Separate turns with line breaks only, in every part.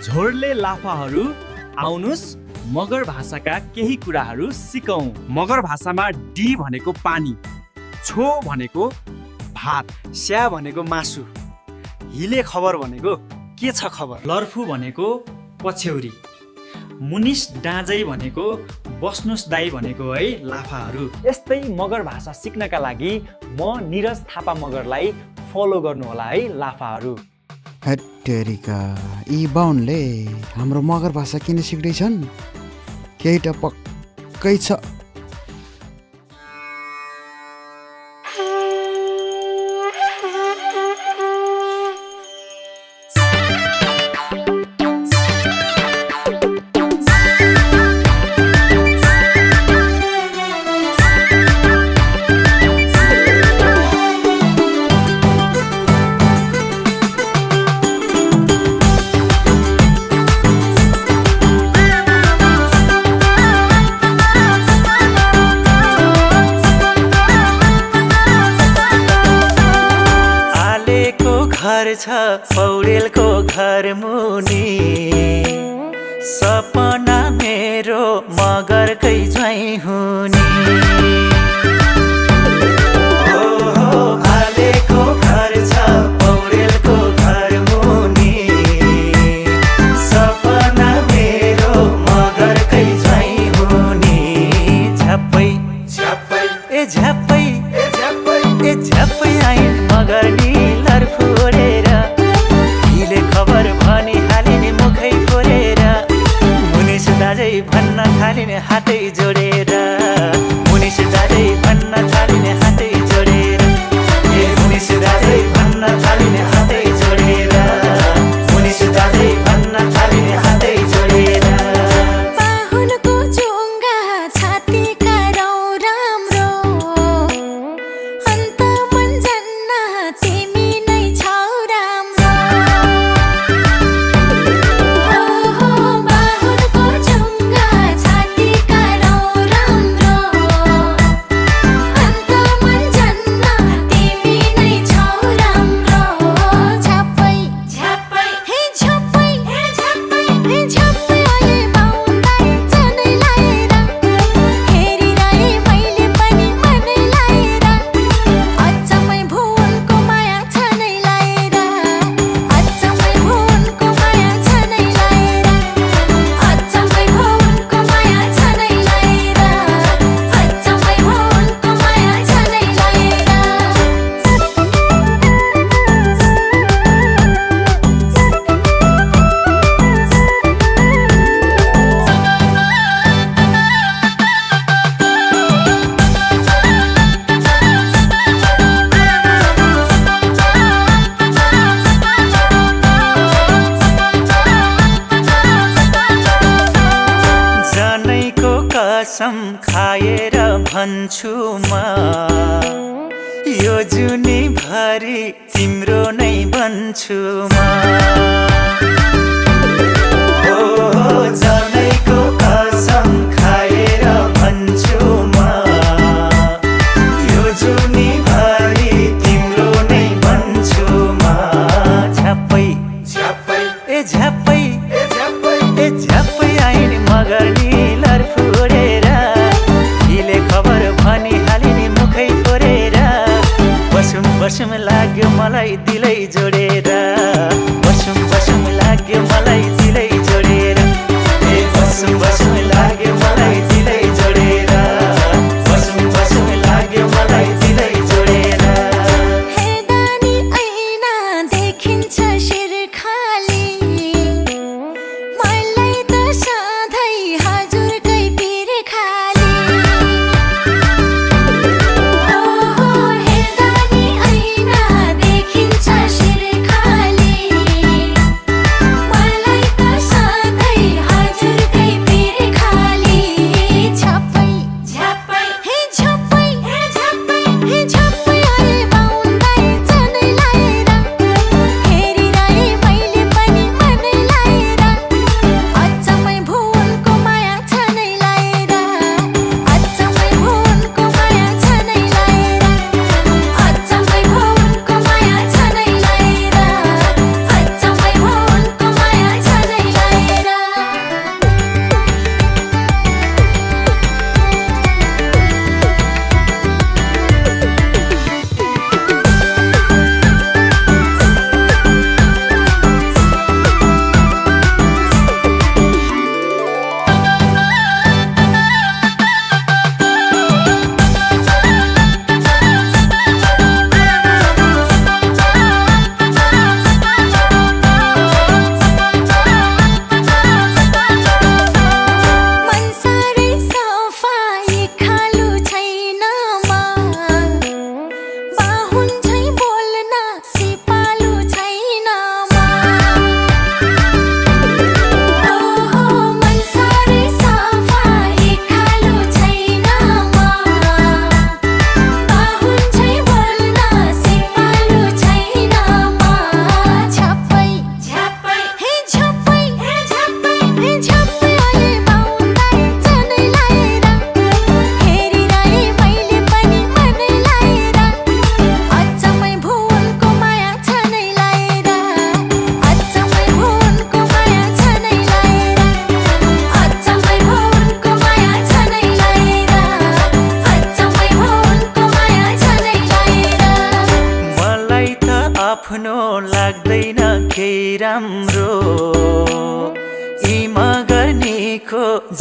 झोरले लाफाहरू आउनुस् मगर भाषाका केही कुराहरू सिकौं। मगर भाषामा डी भनेको पानी, छो भनेको भात,
स्या भनेको मासु, हिले खबर भनेको के छ खबर,
लर्फु भनेको पछ्यौरी, मुनिस डाँजै भनेको बस्नुस् दाई भनेको है लाफाहरू। यस्तै मगर भाषा सिक्नका लागि म निरज थापा मगरलाई फलो गर्नुहोला है लाफाहरू।
हट्टेरिका यी बाहुनले हाम्रो मगर भाषा किन सिक्दैछन्? केही त पक्कै छ।
छ पौडेलको घर मुनि, सपना मेरो मगरकै ज्वाइँ हुने। आलेको घर छ पौडेलको घर मुनि, सपना मेरो मगरकै ज्वाइँ हुने। झ्याप्पै झ्याप्पै ए झ्याप्पै ए झ्याप्पै ए झ्याप्पै आइन मगर नि लर्फुरेर, हिले खबर भनी हालिने मुखै फोरेर, मुनिस दाजै भन्न थालिने हातै जोडेर, मुनिस दाजै भन्न थालिने हातै जोडेर, ए मुनिस दाजै भन्न थालिने हातै जोडेर, मुनिस दाजै भन्न थालिने हातै जोडेर।
बाहुनको चुङ्गा छातीका रौ राम्रो, अन्त मन जन्न तिमी नै छौ राम्रो। बाहुनको चुङ्गा छातीका रौ राम्रो, अन्त मन जन्न तिमी नै छौ राम्रो। झ्याप्पै झ्याप्पै हे झ्याप्पै हे झ्याप्पै हे झ्याप्पै अहिले बाहुनलाई जनै लाएर, हेरिरहे मैले पनि मनै लाएर, अचम्मै भुवनको माया छ नै लाएर, अचम्मै भुवनको माया छ नै लाएर, अचम्मै भुवनको माया छ नै लाएर, अचम्मै भुवनको माया छ नै लाएर।
जनैको कसम खाएर भन्छु म, यो जुनी भरि तिम्रो नै बन्छु म। जनैको कसम खाएर भन्छु म, यो जुनी भरि तिम्रो नै बन्छु म। झ्याप्पै झ्याप्पै ए झ्याप्पै ए झ्याप्पै ए झ्याप्पै आइन मगर नि लर्फुरेर, हिले खबर भनी हालिने मुखै फोरेर, बसुम बसुम लाग्यो मलाई दिलै जोडेर, बसुम बसुम लाग्यो मलाई दिलै जोडेर, ए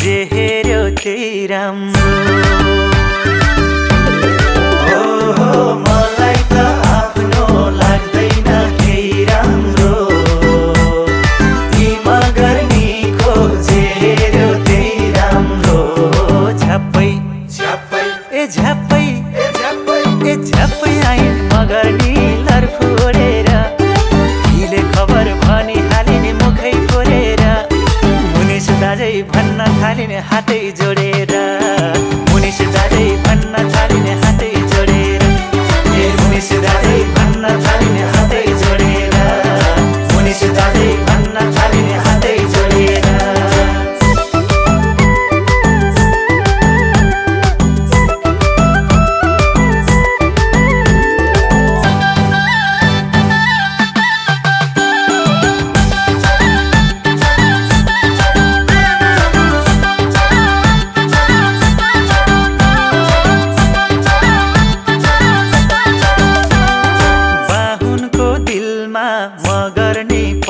जे हेऱ्यो त्यही राम्रो मलाई त आफ्नो लाग्दैन केही राम्रो यी मगर्नीको जे हेऱ्यो त्यही राम्रो झ्याप्पै झ्याप्पै ए झ्याप्पै ए झ्याप्पै आइन मगर्नी लरफोडेर हिले खबर भनी हालिने मुखै फोरेर मुनिस दाजै भन्न थालिने हातै जोडेर मुनिस दाजै भन्न थालिने हातै जोडेर ए मुनिस दाजै भन्न थालिने हातै जोडेर मुनिस दाजै भन्न थालिने हातै जोडेर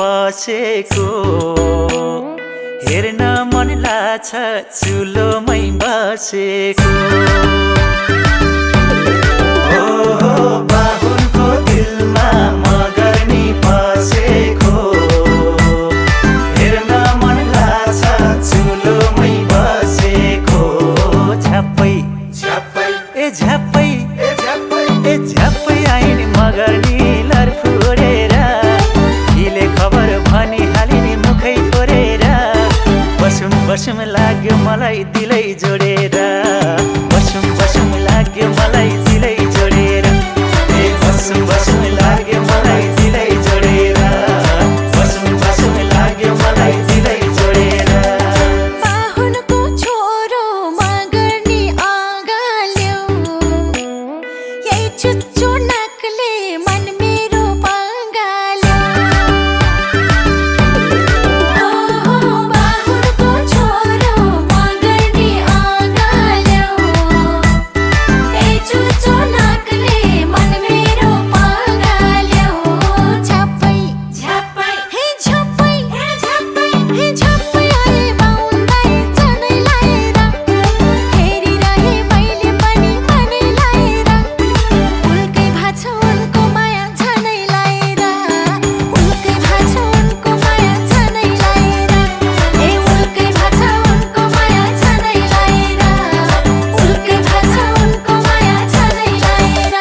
बसेको हेर्न मन लाग्छ चुलोमै बसेको बाहुनको दिलमा मगर्नी बसेको हेर्न मन लाग्छ चुलोमै बसेको झ्याप्पै झ्याप्पै ए झ्याप्पै ए झ्याप्पै आइन मगर्नी लरफोडेर हिले खबर भनी हालिने मुखै फोरेर बसुम बसुम लाग्यो मलाई दिलै जोडेर बसुम बसुम लाग्यो मलाई दिलै जोडेर ए बसुम बसुम लाग्यो मलाई दिलै जोडेर बसुम बसुम लाग्यो मलाई दिलै जोडेर
बाहुनको छोरो मगर्नी अगाल्यो यही चुच्चो नाकले मन मेरो पागाल्यो बाहुनको छोरो मगर्नी अगाल्यो यही चुच्चो नाकले मन मेरो पागाल्यो झ्याप्पै झ्याप्पै हे झ्याप्पै हे झ्याप्पै हे झ्याप्पै आए बाउन्दै जनै लाएर हेरिरहे मैले पनि मनै लाएर उल्कै भाछ उनको माया झनै लाएर उल्कै भाछ उनको माया झनै लाएर ए उल्कै भाछ उनको माया झनै लाएर उल्कै भाछ उनको माया झनै लाएर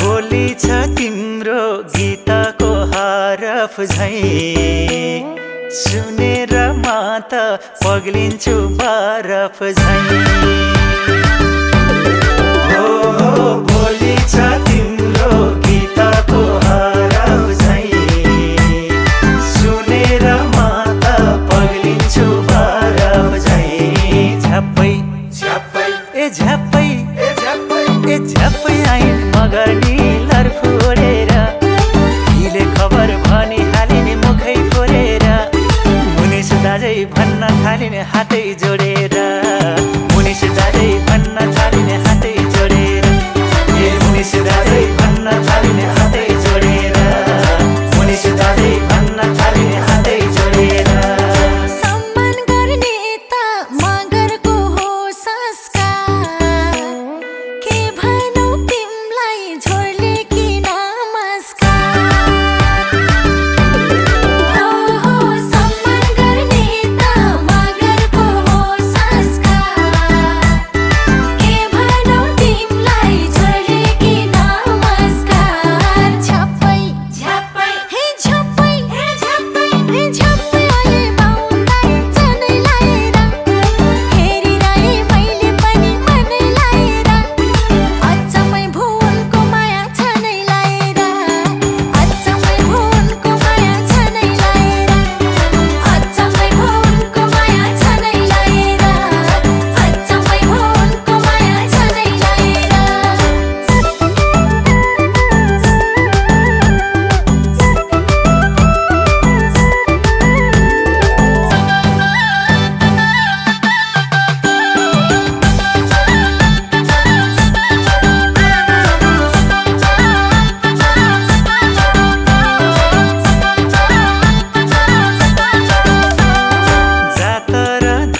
बोली छ तिम्रो गीतको हरफ झै सुनेर म त पग्लिन्छु बरफ झै बोली छ तिम्रो गीतको हरफ झै सुनेर म त पग्लिन्छु बरफ झै झ्याप्पै झ्याप्पै ए झ्याप्पै ए झ्याप्पै आइन मगर्नी लरफोडेर हिले खबर भनी हालिने मुखै फोरेर मुनिस दाजै भन्न थालिने हातै जोडेर मुनिस दाजै भन्न थालिने हातै जोडेर ए मुनिस दाजै भन्न थालिने हातै जोडेर मुनिस दाजै भन्न थालिने हातै जोडेर
सम्मान गर्ने त मगरको हो संस्कार के भनौँ तिमलाई झोरले कि नमस्कार सम्मान गर्ने त मगरको हो संस्कार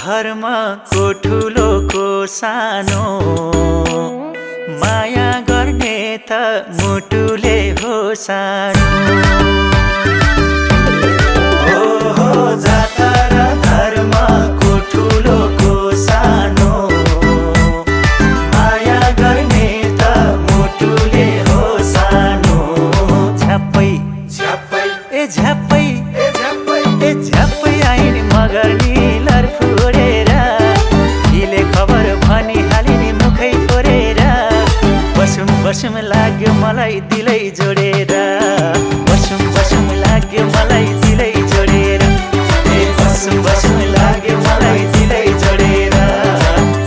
घरमा को ठुलो को सानो माया गर्ने त मुटुले हो सानो हो जाता र घरमा को ठुलो को सानो माया गर्ने त मुटुले हो सानो झ्याप्पै झ्याप्पै ए झ्याप्पै ए झ्याप्पै आइन् मगर निलर फुरेर हिले खबर भनिहाले नि मुखै फोरेर बसुम लाग्यो मलाई दिलै जोडेर बसुम लाग्यो मलाई दिलै जोडेर ए बसुम लाग्यो मलाई दिलै जोडेर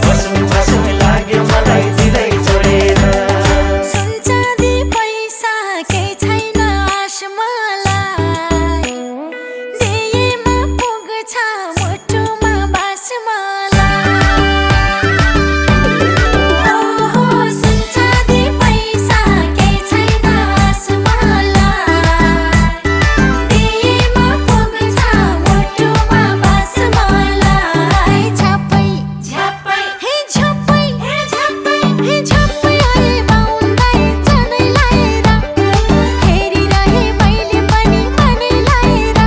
बसुम लाग्यो मलाई दिलै जोडेर
सुनचाँदी पैसा केही छैन आसमालाई दिएमा पुग्छ मुटुमा बास मलाई ओहो सुनचाँदी पैसा केही छैन आसमालाई दिएमा पुग्छ मुटुमा बास मलाई झ्याप्पै झ्याप्पै हे झ्याप्पै हे झ्याप्पै हे झ्याप्पै आए बाउन्दै जनै लाएर हेरिरहे मैले पनि मनै लाएर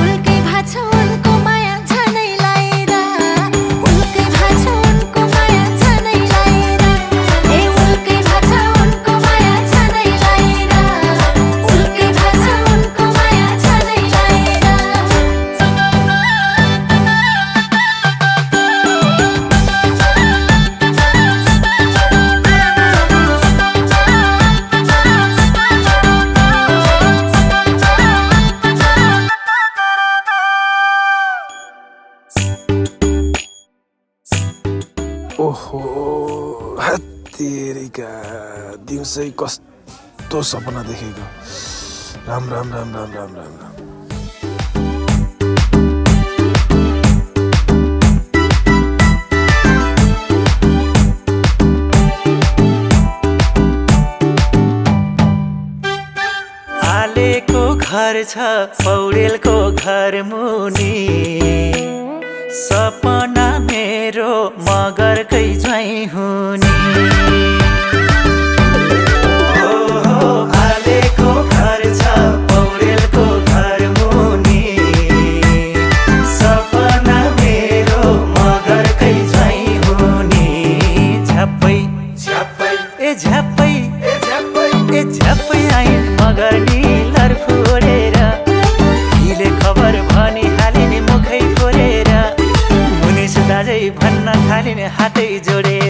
उल्कै भाछ उनको माया झनै लाएर उल्कै भाछ उनको माया झनै लाएर ए उल्कै भाछ उनको माया झनै लाएर उल्कै भाछ उनको माया झनै लाएर
ओहो हत्तेरिका दिउँसै कस्तो सपना देखेको राम राम राम राम राम राम राम
आलेको घर छ पौडेलको घर मुनि सपना मेरो मगरकै ज्वाइँ हुने ओहो आलेको घर छ पौडेलको घर मुनि सपना मेरो मगरकै ज्वाइँ हुने झ्याप्पै झ्याप्पै ए झ्याप्पै ए झ्याप्पै ए झ्याप्पै आइन् मगर निलर फोरेर हिले खबर भनिहाले नि मुखै फोरेर मुनिस दाजै भन्न थालिन् हातै जोडेर